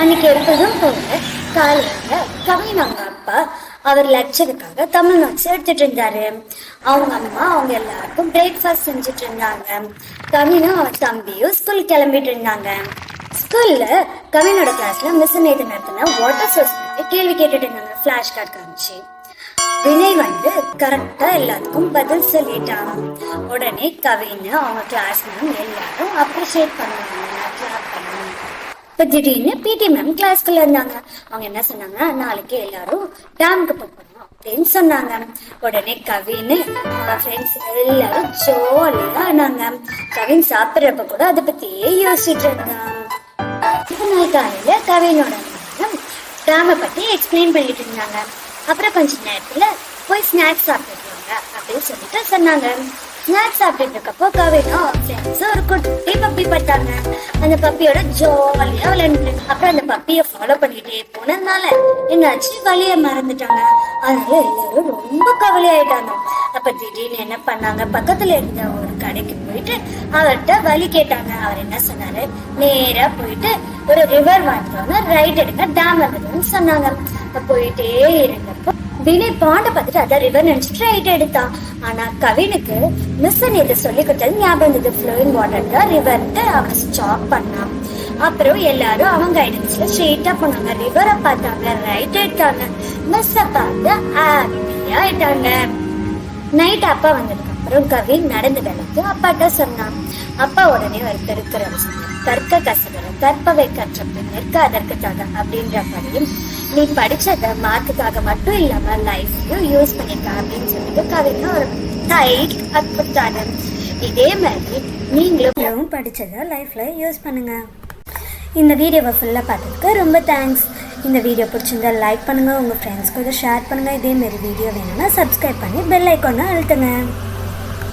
அன்னைக்கு எப்போதும் போல காலையில கவின் அவங்க அப்பா அவர் லெக்சருக்காக தமிழ் நோட்ஸ் எடுத்துட்டு இருந்தாரு. அவங்க அம்மா அவங்க எல்லாருக்கும் பிரேக்ஃபாஸ்ட் செஞ்சுட்டு இருந்தாங்க. கவினும் அவர் தம்பியும் ஸ்கூல் கிளம்பிட்டு இருந்தாங்க. ஸ்கூல்ல கவினோட கிளாஸ்ல மிஸ் நேத்து நடத்தின வாட்டர் சோர்ஸ் கேள்வி கேட்டுட்டு இருந்தாங்க. பிளாஷ் கார்டு காமிச்சு வினய் கரெக்டா எல்லாத்துக்கும் பதில் சொல்லிட்டான். உடனே கவின் அவங்க கிளாஸ் மேம் எல்லாரும் அப்ரிஷியேட் பண்ணுவாங்க. இப்போ திடீர்னு பிடி மேம் கிளாஸ்க்குள்ள இருந்தாங்க. அவங்க என்ன சொன்னாங்க, நாளைக்கு எல்லாரும் டேமுக்கு போகணும் அப்படின்னு சொன்னாங்க. உடனே கவின் ஃப்ரெண்ட்ஸ் எல்லாரும் ஜாலியா ஆனாங்க. கவின் சாப்பிட்றப்ப கூட அதை பத்தியே யோசிச்சுட்டு இருந்தாங்க. நாள் காலையில கவினோட டேமை பத்தி எக்ஸ்பிளைன் பண்ணிட்டு இருந்தாங்க. அப்புறம் கொஞ்ச நேரத்துல போய் ஸ்நாக்ஸ் சாப்பிட்டுருவாங்க அப்படின்னு சொல்லிட்டு சொன்னாங்க. ஸ்நாக்ஸ் சாப்பிட்டு இருக்கப்போ கவினும் ஃப்ரெண்ட்ஸும் ஒரு குட்டி பப்பி பார்த்தாங்க. அந்த பப்பியோட ஜாலியா விளையாண்டு அப்புறம் அந்த பப்பியை ஃபாலோ பண்ணிட்டே போனதுனால என்னாச்சு, வழிய மறந்துட்டாங்க. அதனால எல்லாரும் ரொம்ப கவலையாயிட்டாங்க. அப்ப திடீர்னு என்ன பண்ணாங்க, பக்கத்துல இருந்த ஒரு கடைக்கு போயிட்டு அவர்கிட்ட வழி கேட்டாங்க. அவர் என்ன சொன்னாரு, நேரா போயிட்டு ஒரு ரிவர் வாங்கிக்கோங்க, ரைட் எடுக்க டேம் வந்ததுன்னு சொன்னாங்க. போயிட்டே இருந்தப்போ வினய் பாண்டை பார்த்துட்டு அதான் ரிவர் நினைச்சிட்டு ரைட் எடுத்தான். ஆனா கவினுக்கு மிஸ் நேத்து சொல்லி கொடுத்தது ஞாபகம் இருந்தது, ஃப்ளோயிங் வாட்டர் தான் ரிவர்ட்டு. அவன் ஸ்டாப் பண்ணான். அப்புறம் எல்லாரும் அவங்க கைடன்ஸ்ல ஸ்ட்ரெயிட்டா போனாங்க. ரிவரை பார்த்தாங்க, ரைட் எடுத்தாங்க. மிஸ்ஸ பார்த்து ஹாப்பியா ஆயிட்டாங்க. நைட் அப்பா வந்ததுக்கு அப்புறம் கவின் நடந்தது எல்லாத்தையும் அப்பாட்ட சொன்னான். அப்பா உடனே ஒரு திருக்குறள் சொன்னார், கற்க கசகர கற்பவை கற்ற பின்னிற்கு அதற்குதாக அப்படின்ற படியும் நீ படிச்சத மார்க்குக்காக மட்டும் இல்லாம லைஃப்லயும் யூஸ் பண்ணிக்க அப்படின்னு சொல்லிட்டு கவின் ஒரு டைட் கொடுத்தாங்க. இதே மாதிரி நீங்களும் படிச்சத லைஃப்ல யூஸ் பண்ணுங்க. இந்த வீடியோவை ஃபுல்லா பார்த்ததுக்கு ரொம்ப தேங்க்ஸ். இந்த வீடியோ பிடிச்சிருந்தா லைக் பண்ணுங்க, உங்க ஃப்ரெண்ட்ஸ்க்கு இதை ஷேர் பண்ணுங்க. இதே மாதிரி வீடியோ வேணும்னா சப்ஸ்கிரைப் பண்ணி பெல் ஐக்கானை அழுத்துங்க.